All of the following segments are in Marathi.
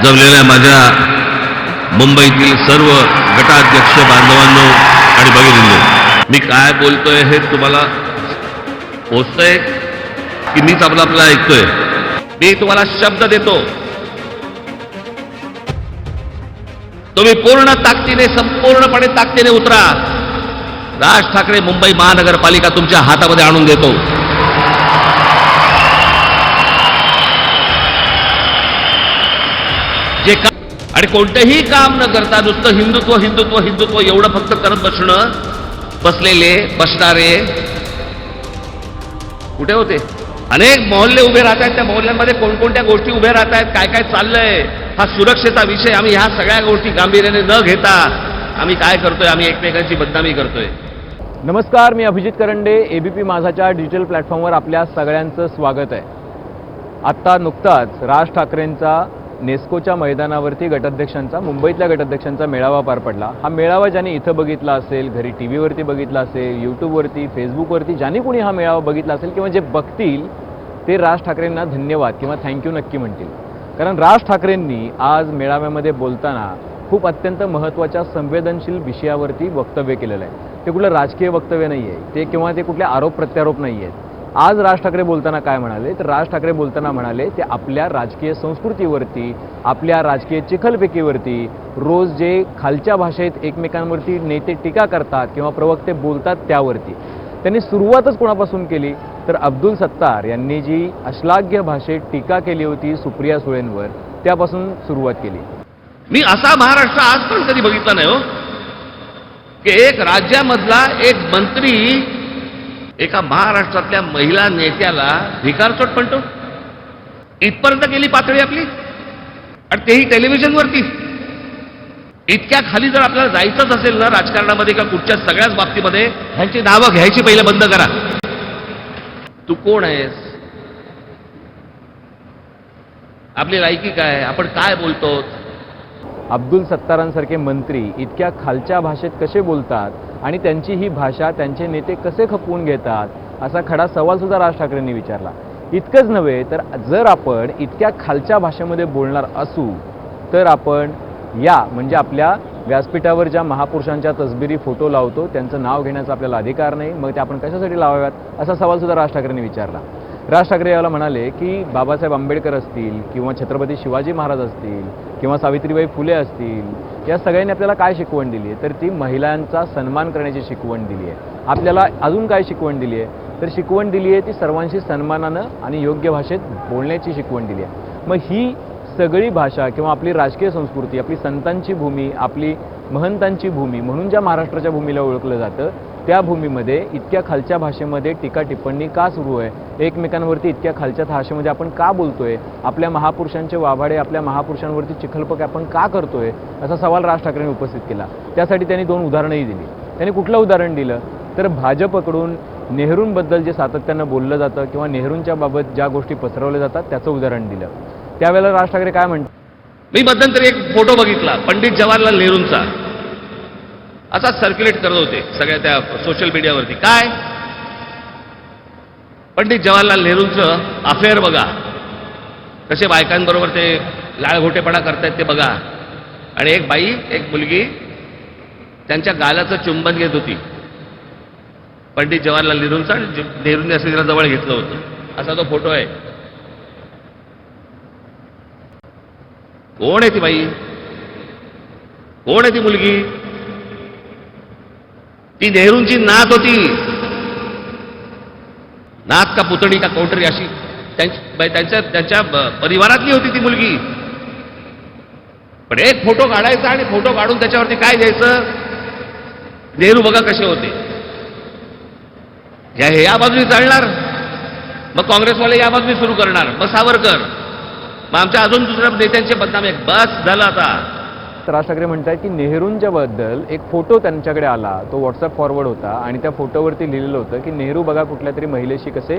जमलेल्या माझ्या मुंबईतील सर्व गटाध्यक्ष बांधवांनो आणि भगिनींनो, मी काय बोलतोय हे तुम्हाला पोचतंय की मीच आपलं ऐकतोय? मी तुम्हाला शब्द देतो, तुम्ही पूर्ण ताकदीने, संपूर्णपणे ताकदीने उतरा. राज ठाकरे मुंबई महानगरपालिका तुमच्या हातामध्ये आणून देतो. जे आणि कोणतेही काम न करता नुसतं हिंदुत्व हिंदुत्व हिंदुत्व एवढं फक्त करत बसलेले बसणारे कुठे होते? अनेक मोहल्ले उभे राहत आहेत. त्या मोहल्ल्यांमध्ये कोणकोणत्या गोष्टी उभे राहत आहेत, काय काय चाललंय, हा सुरक्षेचा विषय. आम्ही ह्या सगळ्या गोष्टी गांभीर्याने न घेता आम्ही काय करतोय? आम्ही एकमेकांची बदनामी करतोय. नमस्कार, मी अभिजित करंडे. एबीपी माझाच्या डिजिटल प्लॅटफॉर्मवर आपल्या सगळ्यांचं स्वागत आहे. आत्ता नुकताच राज ठाकरेंचा नेस्कोच्या मैदानावरती गटाध्यक्षांचा, मुंबईतल्या गटाध्यक्षांचा मेळावा पार पडला. हा मेळावा ज्यांनी इथं बघितला असेल, घरी टी व्हीवरती बघितला असेल, यूट्यूबवरती, फेसबुकवरती, ज्यांनी कोणी हा मेळावा बघितला असेल किंवा जे बघतील ते राज ठाकरेंना धन्यवाद किंवा थँक्यू नक्की म्हणतील. कारण राज ठाकरेंनी आज मेळाव्यामध्ये बोलताना खूप अत्यंत महत्त्वाच्या संवेदनशील विषयावरती वक्तव्य केलेलं आहे. ते कुठलं राजकीय वक्तव्य नाही आहे ते, किंवा ते कुठले आरोप प्रत्यारोप नाही आहेत. आज राज ठाकरे बोलताना काय म्हणाले तर राज ठाकरे बोलताना म्हणाले ते आपल्या राजकीय संस्कृतीवरती, आपल्या राजकीय चिखलफेकीवरती, रोज जे खालच्या भाषेत एकमेकांवरती नेते टीका करतात किंवा प्रवक्ते बोलतात त्यावरती. त्यांनी सुरुवातच कोणापासून केली तर अब्दुल सत्तार यांनी जी अश्लाघ्य भाषेत टीका केली होती सुप्रिया सुळेंवर, त्यापासून सुरुवात केली. मी असा महाराष्ट्र आज पण कधी बघितला नाही हो, की एक राज्यामधला एक मंत्री एका महाराष्ट्रातल्या महिला नेत्याला भिकारचोट म्हणतो. इथपर्यंत गेली पातळी आपली, आणि तेही टेलिव्हिजनवरती. इतक्या खाली जर आपल्याला जायचंच असेल ना राजकारणामध्ये किंवा कुठच्या सगळ्याच बाबतीमध्ये, ह्यांची नावं घ्यायची पहिलं बंद करा. तू कोण आहेस? आपली लायकी काय? आपण काय बोलतो? अब्दुल सत्तारांसारखे मंत्री इतक्या खालच्या भाषेत कसे बोलतात आणि त्यांची ही भाषा त्यांचे नेते कसे खपवून घेतात, असा खडा सवालसुद्धा राज ठाकरेंनी विचारला. इतकंच नव्हे तर जर आपण इतक्या खालच्या भाषेमध्ये बोलणार असू तर आपण म्हणजे आपल्या व्यासपीठावर ज्या महापुरुषांच्या तसबिरी फोटो लावतो त्यांचं नाव घेण्याचा आपल्याला अधिकार नाही, मग ते आपण कशासाठी लावाव्यात, असा सवालसुद्धा राज ठाकरेंनी विचारला. राज ठाकरे याला म्हणाले की बाबासाहेब आंबेडकर असतील किंवा छत्रपती शिवाजी महाराज असतील किंवा सावित्रीबाई फुले असतील, या सगळ्यांनी आपल्याला काय शिकवण दिली आहे तर ती महिलांचा सन्मान करण्याची शिकवण दिली आहे. आपल्याला अजून काय शिकवण दिली आहे तर शिकवण दिली आहे ती सर्वांशी सन्मानानं आणि योग्य भाषेत बोलण्याची शिकवण दिली आहे. मग ही सगळी भाषा किंवा आपली राजकीय संस्कृती, आपली संतांची भूमी, आपली महंतांची भूमी म्हणून ज्या महाराष्ट्राच्या भूमीला ओळखलं जातं, त्या भूमीमध्ये इतक्या खालच्या भाषेमध्ये टीका टिप्पणी का सुरू आहे? एकमेकांवरती इतक्या खालच्या भाषेमध्ये आपण का बोलतोय? आपल्या महापुरुषांचे वाभाडे, आपल्या महापुरुषांवरती चिखलपक आपण का करतोय? असा सवाल राज ठाकरेंनी उपस्थित केला. त्यासाठी त्यांनी 2 उदाहरणंही दिली. त्यांनी कुठलं उदाहरण दिलं तर भाजपकडून नेहरूंबद्दल जे सातत्यानं बोललं जातं किंवा नेहरूंच्या बाबत ज्या गोष्टी पसरवल्या जातात त्याचं उदाहरण दिलं. त्यावेळेला राज ठाकरे काय म्हणतात, मी मध्यंतरी एक फोटो बघितला पंडित जवाहरलाल नेहरूंचा, असाच सर्क्युलेट करत होते सगळ्या त्या सोशल मीडियावरती. काय पंडित जवाहरलाल नेहरूंचं अफेअर बघा, कसे बायकांबरोबर ते लाळघोटेपणा करतायत ते बघा. आणि एक बाई, एक मुलगी त्यांच्या गालाचं चुंबन घेत होती पंडित जवाहरलाल नेहरूंचा, आणि नेहरूंनी असं तिला जवळ घेतलं होतं. असा तो फोटो आहे. कोण आहे ती बाई? कोण आहे ती मुलगी? ती नेहरूंची नात होती. नात का पुतणी का कोणतरी अशी त्यांच्या परिवारातली होती ती मुलगी. पण एक फोटो काढायचा आणि फोटो काढून त्याच्यावरती काय द्यायचं, नेहरू बघा कसे होते. या बाजूने चालणार, मग काँग्रेसवाले या बाजूने सुरू करणार, मग सावरकर, मग आमच्या अजून दुसऱ्या नेत्यांचे बदनामी. बस झालं आता. राज ठाकरे म्हणतात की नेहरूंच्या बद्दल एक फोटो त्यांच्याकडे आला, तो व्हॉट्सअप फॉरवर्ड होता आणि त्या फोटोवरती लिहिलेलं होतं की नेहरू बघा कुठल्या तरी महिलेशी कसे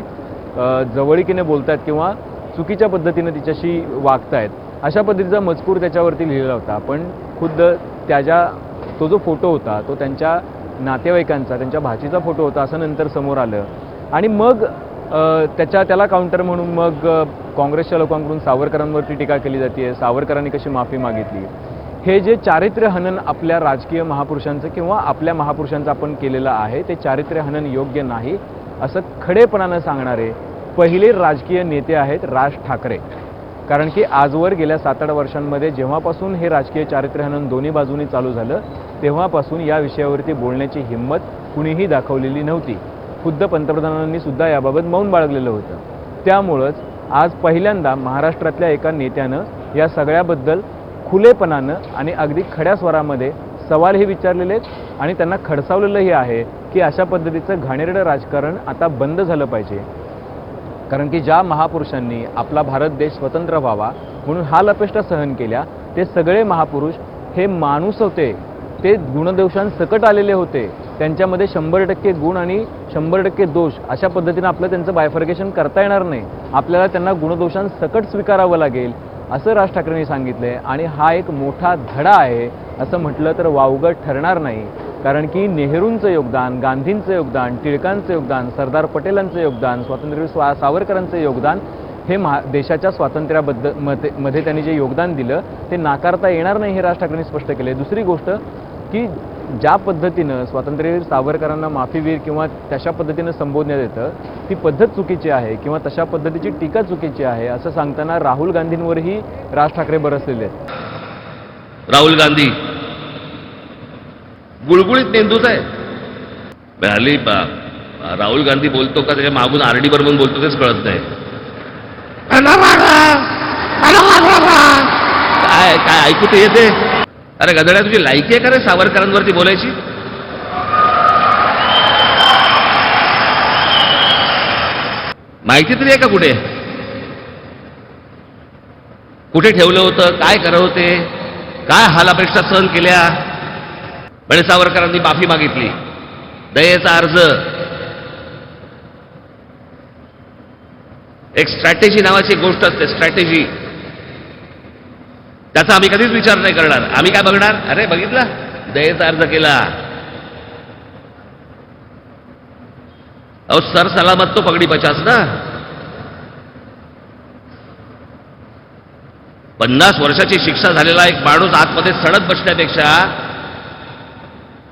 जवळीकीने बोलतात किंवा चुकीच्या पद्धतीने तिच्याशी वागतायत, अशा पद्धतीचा मजकूर त्याच्यावरती लिहिलेला होता. पण खुद्द तो जो फोटो होता तो त्यांच्या नातेवाईकांचा, त्यांच्या भाचीचा फोटो होता असं नंतर समोर आलं. आणि मग त्याला काउंटर म्हणून मग काँग्रेसच्या लोकांकडून सावरकरांवरती टीका केली जाते, सावरकरांनी कशी माफी मागितली. हे जे चारित्र्य हनन आपल्या राजकीय महापुरुषांचं किंवा आपल्या महापुरुषांचं आपण केलेलं आहे, ते चारित्र्य हनन योग्य नाही असं खडेपणानं सांगणारे पहिले राजकीय नेते आहेत राज ठाकरे. कारण की आजवर गेल्या 7-8 वर्षांमध्ये जेव्हापासून हे राजकीय चारित्र्य हनन दोन्ही बाजूनी चालू झालं, तेव्हापासून या विषयावरती बोलण्याची हिंमत कुणीही दाखवलेली नव्हती. खुद्द पंतप्रधानांनी सुद्धा याबाबत मौन बाळगलेलं होतं. त्यामुळंच आज पहिल्यांदा महाराष्ट्रातल्या एका नेत्यानं या सगळ्याबद्दल खुलेपणानं आणि अगदी खड्या स्वरामध्ये सवालही विचारलेले आहेत आणि त्यांना खडसावलेलंही आहे की अशा पद्धतीचं घाणेरडं राजकारण आता बंद झालं पाहिजे. कारण की ज्या महापुरुषांनी आपला भारत देश स्वतंत्र व्हावा म्हणून हाल अपेष्टा सहन केल्या, ते सगळे महापुरुष हे माणूस होते, ते गुणदोषांसकट आलेले होते. त्यांच्यामध्ये 100% गुण आणि 100% दोष अशा पद्धतीनं आपलं त्यांचं बायफर्गेशन करता येणार नाही. आपल्याला त्यांना गुणदोषांसकट स्वीकारावं लागेल असं राज ठाकरेंनी सांगितलंय. आणि हा एक मोठा धडा आहे असं म्हटलं तर वावगं ठरणार नाही. कारण की नेहरूंचं योगदान, गांधींचं योगदान, टिळकांचं योगदान, सरदार पटेलांचं योगदान, स्वातंत्र्यवीर सावरकरांचं योगदान हे देशाच्या स्वातंत्र्याबद्दल मध्ये त्यांनी जे योगदान दिलं ते नाकारता येणार नाही, हे राज ठाकरेंनी स्पष्ट केले. दुसरी गोष्ट की ज्या पद्धतीनं स्वातंत्र्यवीर सावरकरांना माफीवीर किंवा तशा पद्धतीनं संबोधण्यात येतं ती पद्धत चुकीची आहे किंवा तशा पद्धतीची टीका चुकीची आहे असं सांगताना राहुल गांधींवरही राज ठाकरे बरसलेले आहेत. राहुल गांधी गुळगुळीत मेंदूच आहे. हल्ली राहुल गांधी बोलतो का त्याच्या मागून आरडी बरोबर बोलतो तेच कळत नाही. काय काय ऐकू ते येते. अरे गदड्या, तुझी लायकी आहे का रे सावरकरांवरती बोलायची? माहिती तरी आहे का कुठे कुठे ठेवलं होतं, काय करत होते, काय हालापेक्षा सहन केल्या? म्हणजे सावरकरांनी माफी मागितली, दयेचा अर्ज, एक स्ट्रॅटेजी नावाची गोष्ट असते, स्ट्रॅटेजी. त्याचा आम्ही कधीच विचार नाही करणार. आम्ही काय बघणार, अरे बघितला दयेचा अर्ज केला, अहो सर सलामत तो पगडी बचास ना. 50 वर्षाची शिक्षा झालेला एक माणूस आतमध्ये सडत बसण्यापेक्षा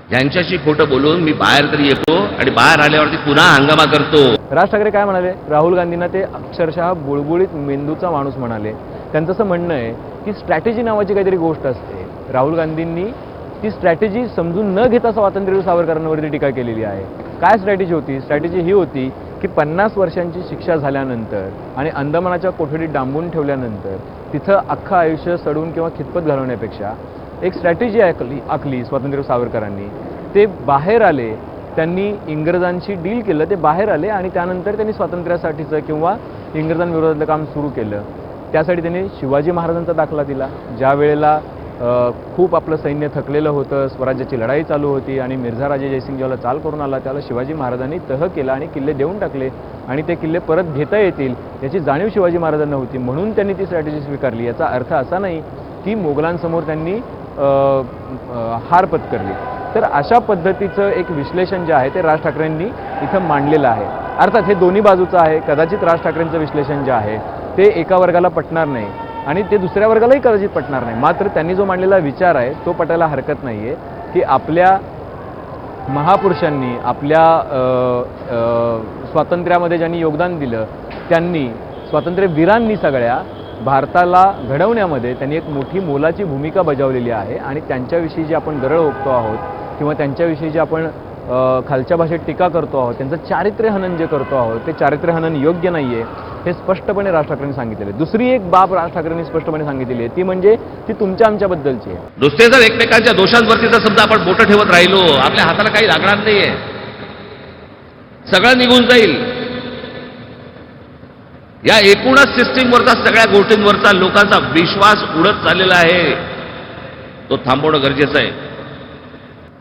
ज्यांच्याशी खोटं बोलून मी बाहेर तरी येतो आणि बाहेर आल्यावरती पुन्हा हंगामा करतो. राज ठाकरे काय म्हणाले? राहुल गांधींना ते अक्षरशः बुळबुळीत मेंदूचा माणूस म्हणाले. त्यांचं असं म्हणणं आहे की स्ट्रॅटेजी नावाची काहीतरी गोष्ट असते. राहुल गांधींनी ती स्ट्रॅटेजी समजून न घेता स्वातंत्र्यवीर सावरकरांवरती टीका केलेली आहे. काय स्ट्रॅटेजी होती? स्ट्रॅटेजी ही होती की 50 वर्षांची शिक्षा झाल्यानंतर आणि अंदमानाच्या कोठडीत डांबून ठेवल्यानंतर तिथं अख्खं आयुष्य सडून किंवा खितपत घालवण्यापेक्षा एक स्ट्रॅटेजी आखली स्वातंत्र्यवीर सावरकरांनी. ते बाहेर आले, त्यांनी इंग्रजांशी डील केलं, ते बाहेर आले आणि त्यानंतर त्यांनी स्वातंत्र्यासाठीचं किंवा इंग्रजांविरोधातलं काम सुरू केलं. त्यासाठी त्यांनी शिवाजी महाराजांचा दाखला दिला. ज्या वेळेला खूप आपलं सैन्य थकलेलं होतं, स्वराज्याची लढाई चालू होती आणि मिर्झा राजे जयसिंग जेव्हा चाल करून आला त्याला शिवाजी महाराजांनी तह केला आणि किल्ले देऊन टाकले आणि ते किल्ले परत घेता येतील याची जाणीव शिवाजी महाराजांना होती, म्हणून त्यांनी ती स्ट्रॅटेजी स्वीकारली. याचा अर्थ असा नाही की मोगलांसमोर त्यांनी हार पत्करली. तर अशा पद्धतीचं एक विश्लेषण जे आहे ते राज ठाकरेंनी इथं मांडलेलं आहे. अर्थात हे दोन्ही बाजूचं आहे. कदाचित राज ठाकरेंचं विश्लेषण जे आहे ते एका वर्गाला पटणार नाही आणि ते दुसऱ्या वर्गालाही कदाचित पटणार नाही. मात्र त्यांनी जो मांडलेला विचार आहे तो पटायला हरकत नाही आहे की आपल्या महापुरुषांनी आपल्या स्वातंत्र्यामध्ये ज्यांनी योगदान दिलं त्यांनी, स्वातंत्र्यवीरांनी सगळ्या भारताला घडवण्यामध्ये त्यांनी एक मोठी मोलाची भूमिका बजावलेली आहे आणि त्यांच्याविषयी जे आपण गरळ ओकतो आहोत किंवा त्यांच्याविषयी जे आपण खालच्या भाषेत टीका करतो आहोत, त्यांचं चारित्र्य हनन जे करतो आहोत ते चारित्र्य हनन योग्य नाही आहे, हे स्पष्टपणे राज ठाकरेंनी सांगितलेलं आहे. दुसरी एक बाब राज ठाकरेंनी स्पष्टपणे सांगितलेली आहे ती म्हणजे ती तुमच्या आमच्याबद्दलची आहे. नुसते जर एकमेकांच्या दोषांवरती जर समजा आपण बोटं ठेवत राहिलो, आपल्या हाताला काही लागणार नाहीये, सगळं निघून जाईल. या एकूणच सिस्टीमवरचा, सगळ्या गोष्टींवरचा लोकांचा विश्वास उडत चाललेला आहे, तो थांबवणं गरजेचं आहे.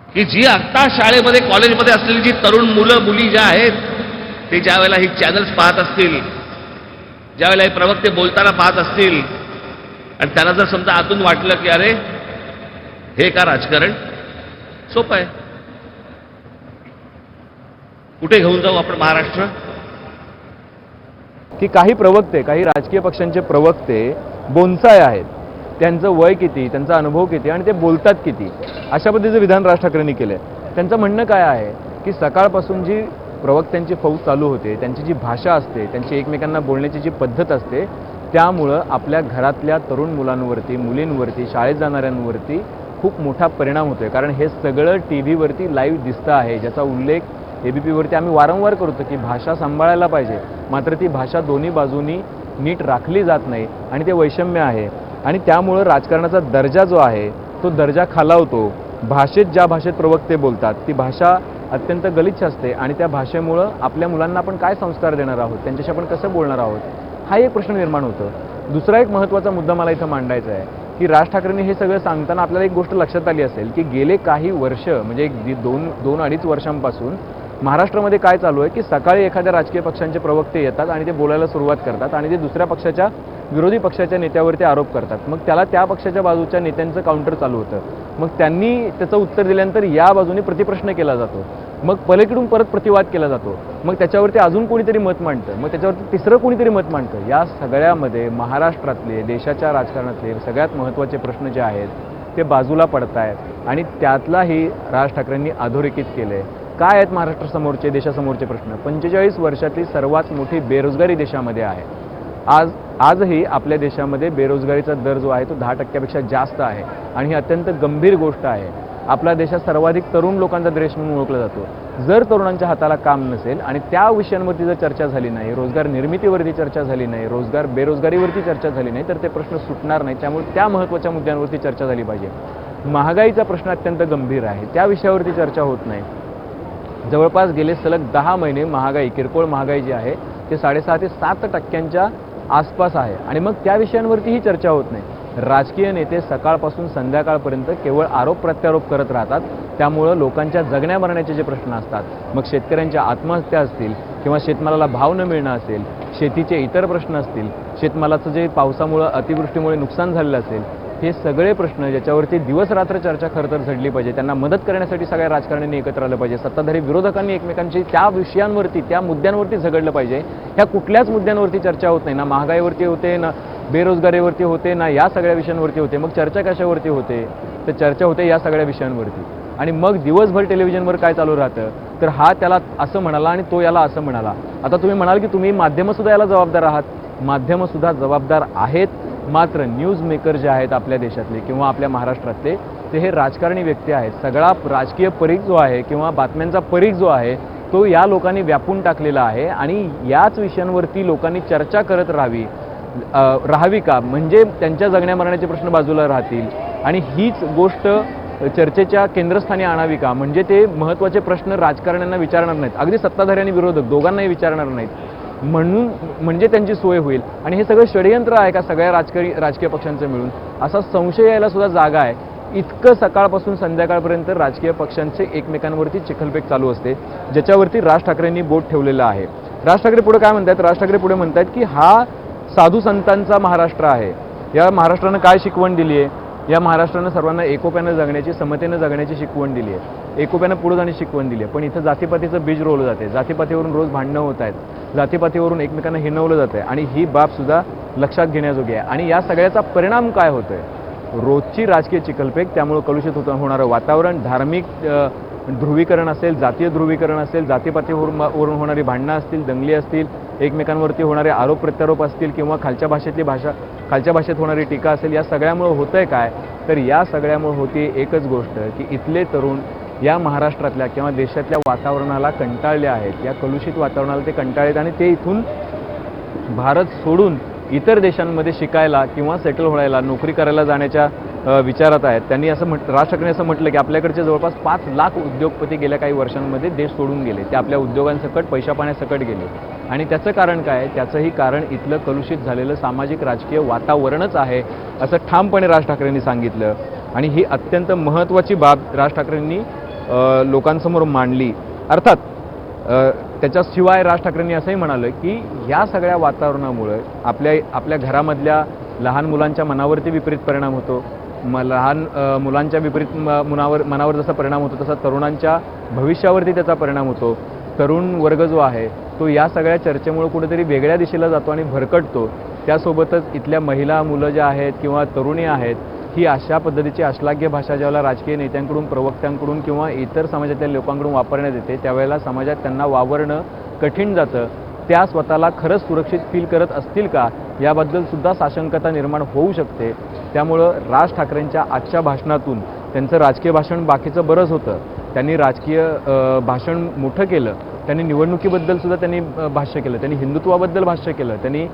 की जी आता शाळेमध्ये कॉलेजमध्ये असलेली जी तरुण मुलं मुली ज्या आहेत ते ज्या वेळेला ही चॅनल्स पाहत असतील, ज्या वेळेला हे प्रवक्ते बोलताना पाहत असतील आणि त्यांना जर समजा आतून वाटलं की अरे हे का राजकारण, सोपं आहे, कुठे घेऊन जाऊ आपण महाराष्ट्र? की काही प्रवक्ते, काही राजकीय पक्षांचे प्रवक्ते बोनसाय आहेत. त्यांचं वय किती, त्यांचा अनुभव किती आणि ते बोलतात किती, अशा पद्धतीचं विधान राज ठाकरेंनी केलं आहे. त्यांचं म्हणणं काय आहे की सकाळपासून जी प्रवक्त्यांची फौज चालू होते, त्यांची जी भाषा असते, त्यांची एकमेकांना बोलण्याची जी पद्धत असते, त्यामुळं आपल्या घरातल्या तरुण मुलांवरती, मुलींवरती, शाळेत जाणाऱ्यांवरती खूप मोठा परिणाम होतोय. कारण हे सगळं टी व्हीवरती लाईव्ह दिसतं आहे, ज्याचा उल्लेख ABP-वरती आम्ही वारंवार करतो की भाषा सांभाळायला पाहिजे, मात्र ती भाषा दोन्ही बाजूनी नीट राखली जात नाही आणि ते वैषम्य आहे. आणि त्यामुळं राजकारणाचा दर्जा जो आहे तो दर्जा खालावतो. भाषेत ज्या भाषेत प्रवक्ते बोलतात ती भाषा अत्यंत गलिच्छ असते आणि त्या भाषेमुळं आपल्या मुलांना आपण काय संस्कार देणार आहोत, त्यांच्याशी आपण कसं बोलणार आहोत, हा एक प्रश्न निर्माण होतो. दुसरा एक महत्त्वाचा मुद्दा मला इथं मांडायचा आहे की राज ठाकरेंनी हे सगळं सांगताना आपल्याला एक गोष्ट लक्षात आली असेल की गेले काही वर्ष म्हणजे एक दोन अडीच वर्षांपासून महाराष्ट्रामध्ये काय चालू आहे की सकाळी एखाद्या राजकीय पक्षांचे प्रवक्ते येतात आणि ते बोलायला सुरुवात करतात आणि ते दुसऱ्या पक्षाच्या, विरोधी पक्षाच्या नेत्यावरती आरोप करतात. मग त्याला त्या पक्षाच्या बाजूच्या नेत्यांचं काउंटर चालू होतं. मग त्यांनी त्याचं उत्तर दिल्यानंतर या बाजूने प्रतिप्रश्न केला जातो, मग पलीकडून परत प्रतिवाद केला जातो, मग त्याच्यावरती अजून कोणीतरी मत मांडतं, मग त्याच्यावरती तिसरं कोणीतरी मत मांडतं. या सगळ्यामध्ये महाराष्ट्रातले, देशाच्या राजकारणातले सगळ्यात महत्त्वाचे प्रश्न जे आहेत ते बाजूला पडत आहेत आणि त्यातलाही राज ठाकरेंनी अधोरेखित केलं आहे. काय आहेत महाराष्ट्रासमोरचे, देशासमोरचे प्रश्न? 45 वर्षातली सर्वात मोठी बेरोजगारी देशामध्ये आहे. आजही आपल्या देशामध्ये बेरोजगारीचा दर जो आहे तो 10% जास्त आहे आणि ही अत्यंत गंभीर गोष्ट आहे. आपल्या देशात सर्वाधिक तरुण लोकांचा देश म्हणून ओळखला जातो. जर तरुणांच्या हाताला काम नसेल आणि त्या विषयांवरती जर चर्चा झाली नाही, रोजगार निर्मितीवरती चर्चा झाली नाही, बेरोजगारीवरती चर्चा झाली नाही, तर ते प्रश्न सुटणार नाही. त्यामुळे त्या महत्त्वाच्या मुद्द्यांवरती चर्चा झाली पाहिजे. महागाईचा प्रश्न अत्यंत गंभीर आहे, त्या विषयावरती चर्चा होत नाही. जवळपास गेले सलग 10 महिने महागाई, किरकोळ महागाई जी आहे ते 6.5 ते 7% आसपास आहे आणि मग त्या विषयांवरतीही चर्चा होत नाही. राजकीय नेते सकाळपासून संध्याकाळपर्यंत केवळ आरोप प्रत्यारोप करत राहतात. त्यामुळं लोकांच्या जगण्या मरण्याचे जे प्रश्न असतात, मग शेतकऱ्यांच्या आत्महत्या असतील किंवा शेतमालाला भाव न मिळणं असेल, शेतीचे इतर प्रश्न असतील, शेतमालाचं जे पावसामुळं, अतिवृष्टीमुळे नुकसान झालेलं असेल, हे सगळे प्रश्न ज्याच्यावरती दिवस रात्र चर्चा खरं तर झडली पाहिजे. त्यांना मदत करण्यासाठी सगळ्या राजकारण्यांनी एकत्र आलं पाहिजे. सत्ताधारी विरोधकांनी एकमेकांची त्या विषयांवरती, त्या मुद्द्यांवरती झगडलं पाहिजे. ह्या कुठल्याच मुद्द्यांवरती चर्चा होत नाही. ना महागाईवरती होते, ना बेरोजगारीवरती होते, ना या सगळ्या विषयांवरती होते. मग चर्चा कशावरती होते? तर चर्चा होते या सगळ्या विषयांवरती. आणि मग दिवसभर टेलिव्हिजनवर काय चालू राहतं, तर हा त्याला असं म्हणाला आणि तो याला असं म्हणाला. आता तुम्ही म्हणाल की तुम्ही माध्यमंसुद्धा याला जबाबदार आहात. माध्यमंसुद्धा जबाबदार आहेत, मात्र न्यूज मेकर जे आहेत आपल्या देशातले किंवा आपल्या महाराष्ट्रातले, ते हे राजकारणी व्यक्ती आहेत. सगळा राजकीय परीघ जो आहे किंवा बातम्यांचा परीघ जो आहे तो या लोकांनी व्यापून टाकलेला आहे आणि याच विषयांवरती लोकांनी चर्चा करत राहावी का? म्हणजे त्यांच्या जगण्या मरण्याचे प्रश्न बाजूला राहतील आणि हीच गोष्ट चर्चेच्या केंद्रस्थानी आणावी का? म्हणजे ते महत्त्वाचे प्रश्न राजकारण्यांना विचारणार नाहीत, अगदी सत्ताधारी आणि विरोधक दोघांनाही विचारणार नाहीत, म्हणजे त्यांची सोय होईल. आणि हे सगळं षडयंत्र आहे का सगळ्या राजकीय पक्षांचं मिळून? असा संशय यायला सुद्धा जागा आहे. इतकं सकाळपासून संध्याकाळपर्यंत राजकीय पक्षांचे एकमेकांवरती चिखलफेक चालू असते, ज्याच्यावरती राज ठाकरेंनी बोट ठेवलेलं आहे. राज ठाकरे पुढे काय म्हणतात? राज ठाकरे पुढे म्हणतात की हा साधू संतांचा महाराष्ट्र आहे. या महाराष्ट्रानं काय शिकवण दिली आहे? या महाराष्ट्रानं सर्वांना एकोप्यानं जगण्याची, समतेनं जगण्याची शिकवण दिली आहे, एकोप्यानं पुढे जाण्याची शिकवण दिली आहे. पण इथं जातीपातीचं बीज रोवलं जाते, जातीपातीवरून रोज भांडणं होत आहेत, जातीपातीवरून एकमेकांना हिणवलं जातं आहे आणि ही बाबसुद्धा लक्षात घेण्याजोगी आहे. आणि या सगळ्याचा परिणाम काय होतो आहे? रोजची राजकीय चिखलफेक, त्यामुळं कलुषित होणारं वातावरण, धार्मिक ध्रुवीकरण असेल, जातीय ध्रुवीकरण असेल, जातीपातीवरून होणारी भांडणं असतील, दंगली असतील, एकमेकांवरती होणारे आरोप प्रत्यारोप असतील किंवा खालच्या भाषेत होणारी टीका असेल, या सगळ्यामुळं होतंय काय? तर या सगळ्यामुळे होती एकच गोष्ट की इथले तरुण या महाराष्ट्रातल्या किंवा देशातल्या वातावरणाला कंटाळले आहेत. या कलुषित वातावरणाला ते कंटाळलेत आणि ते इथून भारत सोडून इतर देशांमध्ये शिकायला किंवा सेटल व्हायला, नोकरी करायला जाण्याच्या विचारात आहेत. त्यांनी राज ठाकरेंनी असं म्हटलं की आपल्याकडचे जवळपास 5 लाख उद्योगपती गेल्या काही वर्षांमध्ये देश सोडून गेले. ते आपल्या उद्योगांसकट, पैशा पाण्यासकट गेले. आणि त्याचं कारण काय? त्याचंही कारण इथलं कलुषित झालेलं सामाजिक राजकीय वातावरणच आहे, असं ठामपणे राज ठाकरेंनी सांगितलं. आणि ही अत्यंत महत्त्वाची बाब राज ठाकरेंनी लोकांसमोर मांडली. अर्थात त्याच्याशिवाय राज ठाकरेंनी असंही म्हणालं की या सगळ्या वातावरणामुळे आपल्या घरामधल्या लहान मुलांच्या मनावरती विपरीत परिणाम होतो. लहान मुलांच्या विपरीत मनावर जसा परिणाम होतो तसा तरुणांच्या भविष्यावरती त्याचा परिणाम होतो. तरुण वर्ग जो आहे तो या सगळ्या चर्चेमुळे कुठेतरी वेगळ्या दिशेला जातो आणि भरकटतो. त्यासोबतच इथल्या महिला मुलं ज्या आहेत किंवा तरुणी आहेत ही अशा पद्धतीची अश्लाघ्य भाषा ज्यावेळेला राजकीय नेत्यांकडून, प्रवक्त्यांकडून किंवा इतर समाजातल्या लोकांकडून वापरण्यात येते त्यावेळेला समाजात त्यांना वावरणं कठीण जातं. त्या स्वतःला खरंच सुरक्षित फील करत असतील का याबद्दल सुद्धा साशंकता निर्माण होऊ शकते. त्यामुळं राज ठाकरेंच्या आजच्या भाषणातून त्यांचं राजकीय भाषण बाकीचं बरंच होतं, त्यांनी राजकीय भाषण मोठं केलं, त्यांनी निवडणुकीबद्दल सुद्धा त्यांनी भाष्य केलं, त्यांनी हिंदुत्वाबद्दल भाष्य केलं, त्यांनी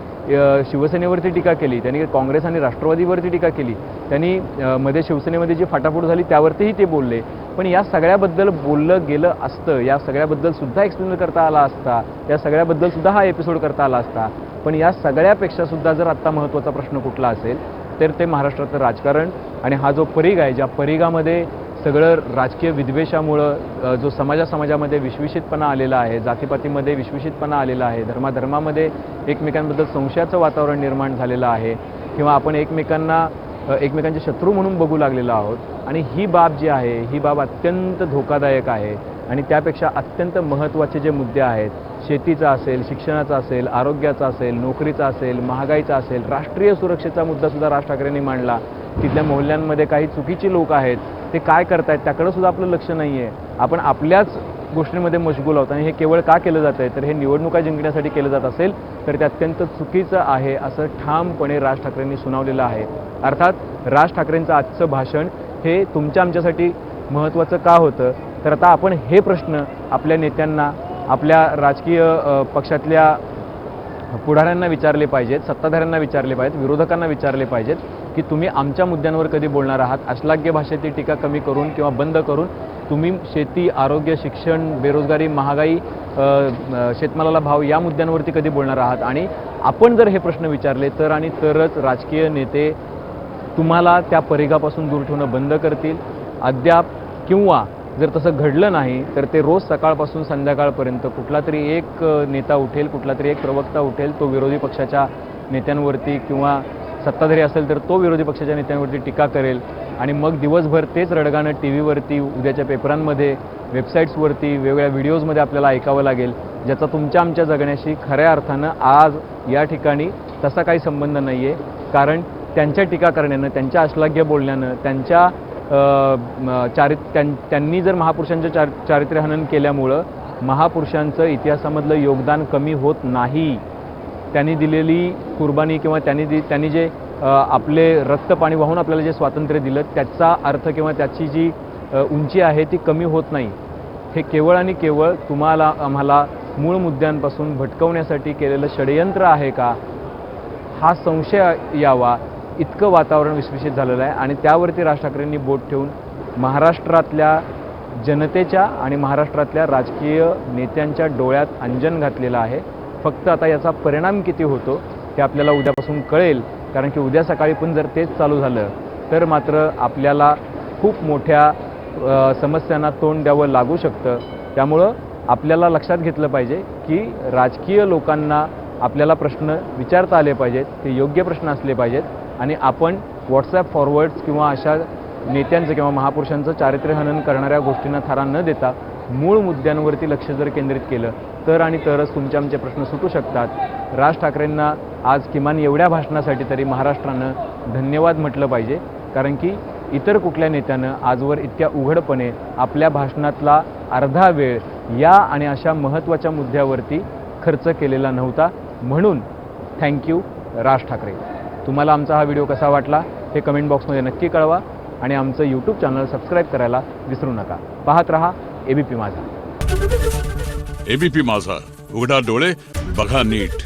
शिवसेनेवरती टीका केली, त्यांनी काँग्रेस आणि राष्ट्रवादीवरती टीका केली, त्यांनी मध्ये शिवसेनेमध्ये जी फाटाफूट झाली त्यावरतीही ते बोलले. पण या सगळ्याबद्दल बोललं गेलं असतं, या सगळ्याबद्दल सुद्धा एक्सप्लेन करता आला असता, या सगळ्याबद्दल सुद्धा हा एपिसोड करता आला असता. पण या सगळ्यापेक्षा सुद्धा जर आत्ता महत्त्वाचा प्रश्न कुठला असेल तर ते महाराष्ट्राचं राजकारण आणि हा जो परीघ आहे, ज्या परीघामध्ये सगळं राजकीय विद्वेषामुळं जो समाजामध्ये विश्विषितपणा आलेला आहे, जातीपातीमध्ये विश्विषितपणा आलेला आहे, धर्माधर्मामध्ये एकमेकांबद्दल संशयाचं वातावरण निर्माण झालेलं आहे किंवा आपण एकमेकांचे शत्रू म्हणून बघू लागलेलो आहोत. आणि ही बाब जी आहे ही बाब अत्यंत धोकादायक आहे. आणि त्यापेक्षा अत्यंत महत्त्वाचे जे मुद्दे आहेत, शेतीचा असेल, शिक्षणाचा असेल, आरोग्याचा असेल, नोकरीचा असेल, महागाईचा असेल, राष्ट्रीय सुरक्षेचा मुद्दासुद्धा राज ठाकरेंनी मांडला. तिथल्या मोहल्ल्यांमध्ये काही चुकीची लोक आहेत, ते काय करतायत त्याकडं सुद्धा आपलं लक्ष नाही आहे. आपण आपल्याच गोष्टींमध्ये मशगूल आहोत आणि हे केवळ का केलं जात आहे तर हे निवडणुका जिंकण्यासाठी केलं जात असेल तर ते अत्यंत चुकीचं आहे असं ठामपणे राज ठाकरेंनी सुनावलेलं आहे. अर्थात राज ठाकरेंचं आजचं भाषण हे तुमच्या आमच्यासाठी महत्त्वाचं का होतं तर आता आपण हे प्रश्न आपल्या नेत्यांना, आपल्या राजकीय पक्षातल्या पुढाऱ्यांना विचारले पाहिजेत, सत्ताधाऱ्यांना विचारले पाहिजेत, विरोधकांना विचारले पाहिजेत की तुम्ही आमच्या मुद्द्यांवर कधी बोलणार आहात. अश्लाघ्य भाषेची टीका कमी करून किंवा बंद करून तुम्ही शेती, आरोग्य, शिक्षण, बेरोजगारी, महागाई, शेतमालाला भाव या मुद्द्यांवरती कधी बोलणार आहात. आणि आपण जर हे प्रश्न विचारले तर आणि तरच राजकीय नेते तुम्हाला त्या परिघापासून दूर ठेवणं बंद करतील. अद्याप किंवा जर तसं घडलं नाही तर ते रोज सकाळपासून संध्याकाळपर्यंत कुठला तरी एक नेता उठेल, कुठला तरी एक प्रवक्ता उठेल, तो विरोधी पक्षाच्या नेत्यांवरती किंवा सत्ताधारी असेल तर तो विरोधी पक्षाच्या नेत्यांवरती टीका करेल आणि मग दिवसभर तेच रडगाणं टी व्हीवरती, उद्याच्या पेपरांमध्ये, वेबसाईट्सवरती, वेगवेगळ्या व्हिडिओजमध्ये आपल्याला ऐकावं लागेल, ज्याचा तुमच्या आमच्या जगण्याशी खऱ्या अर्थानं आज या ठिकाणी तसा काही संबंध नाही आहे. कारण त्यांच्या टीका करण्यानं, त्यांच्या अश्लाघ्य बोलण्यानं, त्यांनी जर महापुरुषांचं चारित्र्यहनन केल्यामुळं महापुरुषांचं इतिहासामधलं योगदान कमी होत नाही. त्यांनी दिलेली कुर्बानी किंवा त्यांनी जे आपले रक्त पाणी वाहून आपल्याला जे स्वातंत्र्य दिलं त्याचा अर्थ किंवा त्याची जी उंची आहे ती कमी होत नाही. हे केवळ आणि केवळ तुम्हाला आम्हाला मूळ मुद्द्यांपासून भटकवण्यासाठी केलेलं षडयंत्र आहे का हा संशय यावा इतकं वातावरण विश्लेषित झालेलं आहे. आणि त्यावरती राज ठाकरेंनी बोट ठेवून महाराष्ट्रातल्या जनतेच्या आणि महाराष्ट्रातल्या राजकीय नेत्यांच्या डोळ्यात अंजन घातलेलं आहे. फक्त आता याचा परिणाम किती होतो ते आपल्याला उद्यापासून कळेल. कारण की उद्या सकाळी पण जर तेच चालू झालं तर मात्र आपल्याला खूप मोठ्या समस्यांना तोंड द्यावं लागू शकतं. त्यामुळं आपल्याला लक्षात घेतलं पाहिजे की राजकीय लोकांना आपल्याला प्रश्न विचारता आले पाहिजेत, ते योग्य प्रश्न असले पाहिजेत आणि आपण व्हॉट्सॲप फॉरवर्ड्स किंवा अशा नेत्यांचं किंवा महापुरुषांचं चारित्र्यहनन करणाऱ्या गोष्टींना थारा न देता मूळ मुद्द्यांवरती लक्ष जर केंद्रित केलं तर आणि तरच तुमचे आमचे प्रश्न सुटू शकतात. राज ठाकरेंना आज किमान एवढ्या भाषणासाठी तरी महाराष्ट्रानं धन्यवाद म्हटलं पाहिजे. कारण की इतर कुठल्या नेत्यानं आजवर इतक्या उघडपणे आपल्या भाषणातला अर्धा वेळ या आणि अशा महत्त्वाच्या मुद्द्यावरती खर्च केलेला नव्हता. म्हणून थँक्यू राज ठाकरे. तुम्हाला आमचा हा व्हिडिओ कसा वाटला हे कमेंट बॉक्समध्ये नक्की कळवा आणि आमचं यूट्यूब चॅनल सबस्क्राईब करायला विसरू नका. पाहत रहा एबीपी माझा. एबीपी माझा, उघडा डोळे बघा नीट.